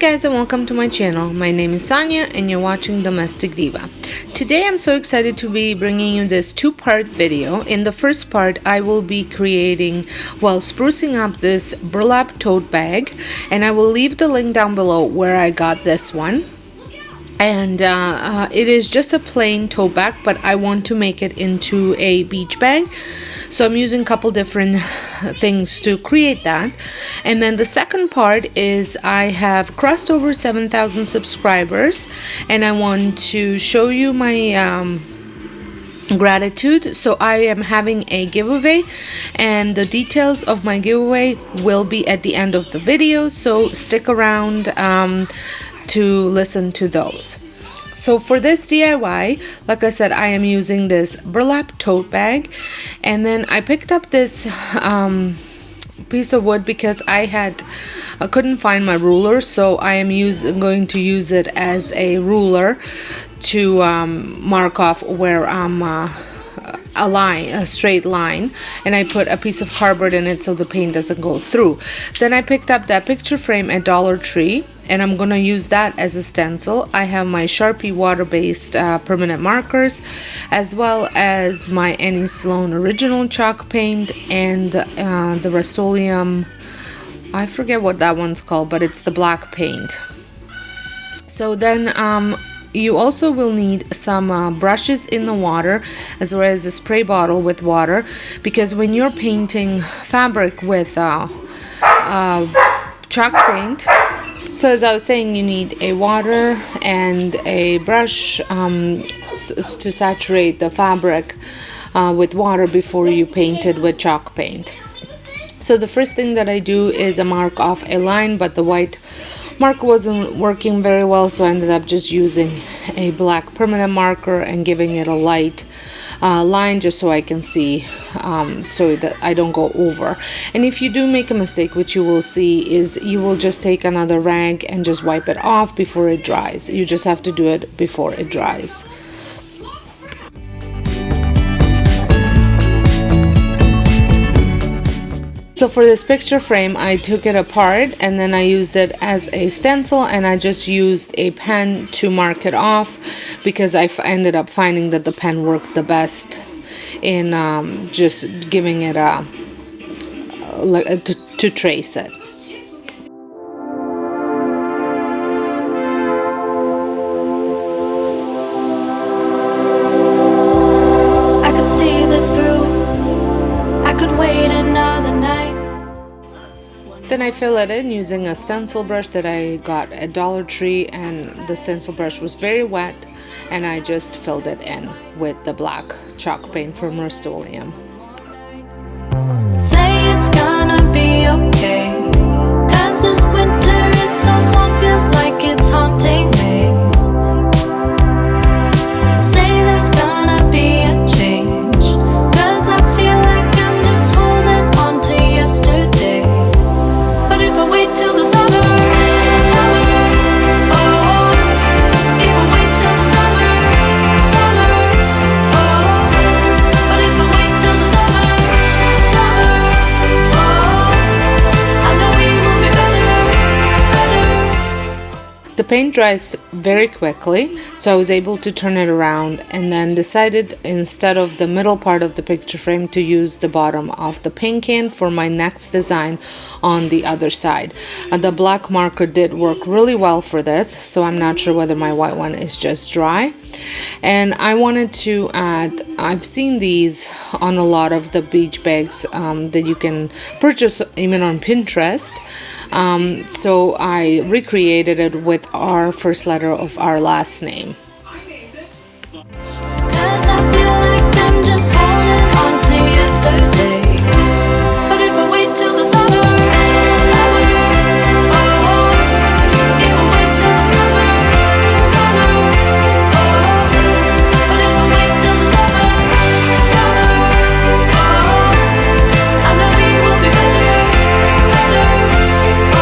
guys, and welcome to my channel. My name is Sonja and you're watching Domestic Diva. Today I'm so excited to be bringing you this two-part video. In the first part I will be sprucing up this burlap tote bag, and I will leave the link down below where I got this one. And it is just a plain tote bag, but I want to make it into a beach bag. So I'm using a couple different things to create that. And then the second part is I have crossed over 7,000 subscribers, and I want to show you my gratitude. So I am having a giveaway, and the details of my giveaway will be at the end of the video. So stick around to listen to those. So for this DIY, like I said, I am using this burlap tote bag, and then I picked up this piece of wood because I couldn't find my ruler, so I am going to use it as a ruler to mark off where I'm a straight line, and I put a piece of cardboard in it so the paint doesn't go through. Then I picked up that picture frame at Dollar Tree, and I'm gonna use that as a stencil. I have my Sharpie water-based permanent markers, as well as my Annie Sloan original chalk paint, and the Rust-Oleum, I forget what that one's called, but it's the black paint. So then you also will need some brushes in the water, as well as a spray bottle with water, because when you're painting fabric with chalk paint, so as I was saying, you need a water and a brush to saturate the fabric with water before you paint it with chalk paint. So the first thing that I do is I mark off a line, but the white marker wasn't working very well, so I ended up just using a black permanent marker and giving it a light line just so I can see, so that I don't go over. And if you do make a mistake, what you will see is you will just take another rag and just wipe it off before it dries. You just have to do it before it dries. So for this picture frame, I took it apart and then I used it as a stencil, and I just used a pen to mark it off because I ended up finding that the pen worked the best in just giving it to trace it. I could see this through. I could wait another night. Then I fill it in using a stencil brush that I got at Dollar Tree, and the stencil brush was very wet, and I just filled it in with the black chalk paint from Rust-Oleum. Say it's gonna be okay, 'cause this winter is so long, feels like it's haunting me. Say there's gonna be a change, 'cause I feel like I'm just holding on to yesterday. But if I wait till the summer, oh, if I wait till the summer, oh, but if I wait till the summer, oh, I know it will be better. The paint dries very quickly, so I was able to turn it around, and then decided instead of the middle part of the picture frame to use the bottom of the paint can for my next design on the other side. The black marker did work really well for this, so I'm not sure whether my white one is just dry. And I wanted to add, I've seen these on a lot of the beach bags that you can purchase even on Pinterest. So I recreated it with our first letter of our last name. 'Cause I feel like I'm just holding on to yesterday. But if I wait till the summer, oh, if I wait till the summer, oh, but if I wait till the summer, oh, I know it will be better, oh, oh, oh.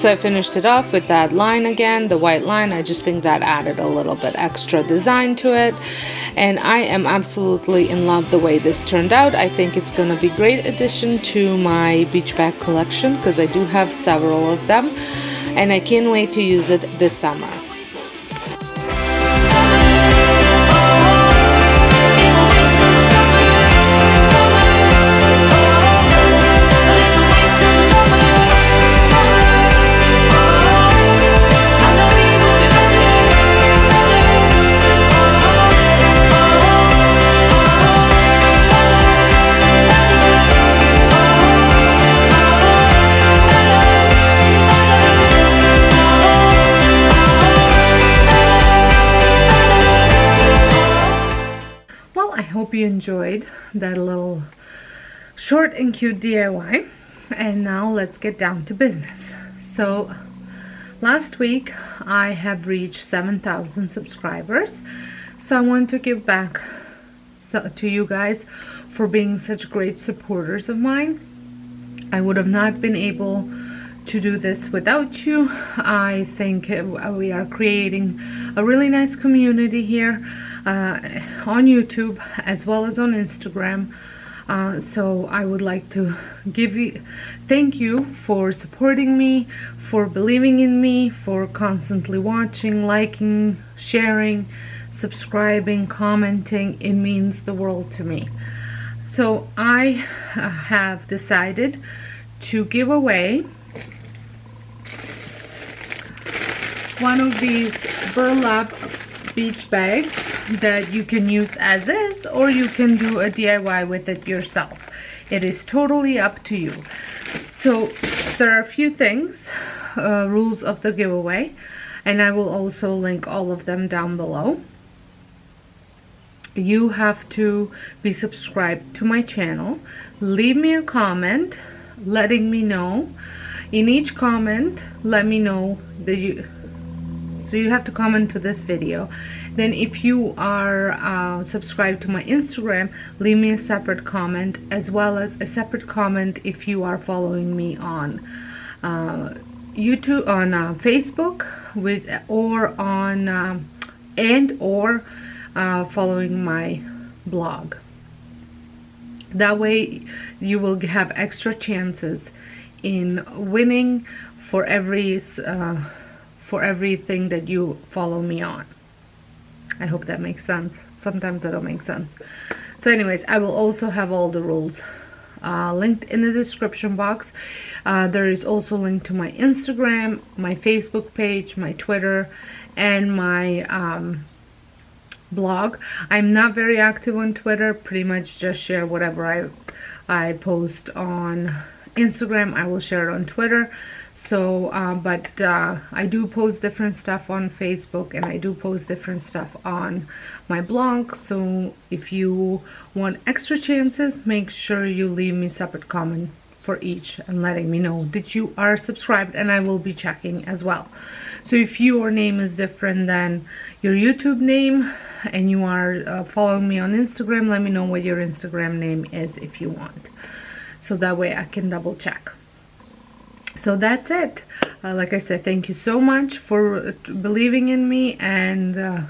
So I finished it off with that line again, the white line. I just think that added a little bit extra design to it. And I am absolutely in love the way this turned out. I think it's going to be a great addition to my beach bag collection because I do have several of them. And I can't wait to use it this summer. Hope you enjoyed that little short and cute DIY, and now let's get down to business. So last week I have reached 7,000 subscribers, so I want to give back to you guys for being such great supporters of mine. I would have not been able to do this without you. I think we are creating a really nice community here on YouTube as well as on Instagram. So I would like to thank you for supporting me, for believing in me, for constantly watching, liking, sharing, subscribing, commenting. It means the world to me. So I have decided to give away one of these Burlap beach bags that you can use as is, or you can do a DIY with it yourself. It is totally up to you. So there are a few things, rules of the giveaway, and I will also link all of them down below. You have to be subscribed to my channel. Leave me a comment letting me know. In each comment, let me know that so you have to comment to this video. Then if you are subscribed to my Instagram, leave me a separate comment, as well as a separate comment if you are following me on YouTube, on Facebook, or following my blog. That way you will have extra chances in winning for everything that you follow me on. I hope that makes sense. Sometimes that don't make sense. So anyways, I will also have all the rules linked in the description box. There is also a link to my Instagram, my Facebook page, my Twitter, and my blog. I'm not very active on Twitter. Pretty much just share whatever I post on Instagram. I will share it on Twitter. So but I do post different stuff on Facebook, and I do post different stuff on my blog. So if you want extra chances, make sure you leave me separate comment for each and letting me know that you are subscribed, and I will be checking as well. So if your name is different than your YouTube name and you are following me on Instagram, let me know what your Instagram name is if you want, so that way I can double check. So that's it. Like I said, thank you so much for believing in me and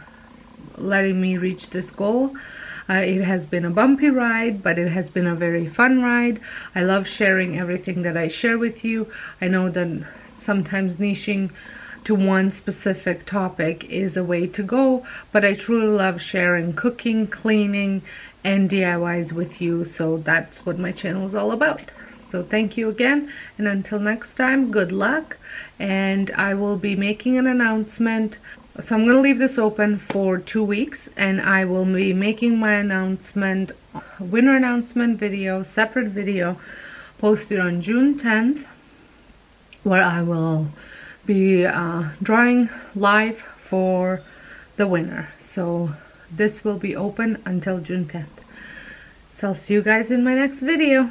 letting me reach this goal. It has been a bumpy ride, but it has been a very fun ride. I love sharing everything that I share with you. I know that sometimes niching to one specific topic is a way to go, but I truly love sharing cooking, cleaning, and DIYs with you. So that's what my channel is all about. So thank you again, and until next time, good luck. And I will be making an announcement. So I'm going to leave this open for 2 weeks, and I will be making my announcement, winner announcement video, separate video, posted on June 10th, where I will be drawing live for the winner. So this will be open until June 10th. So I'll see you guys in my next video.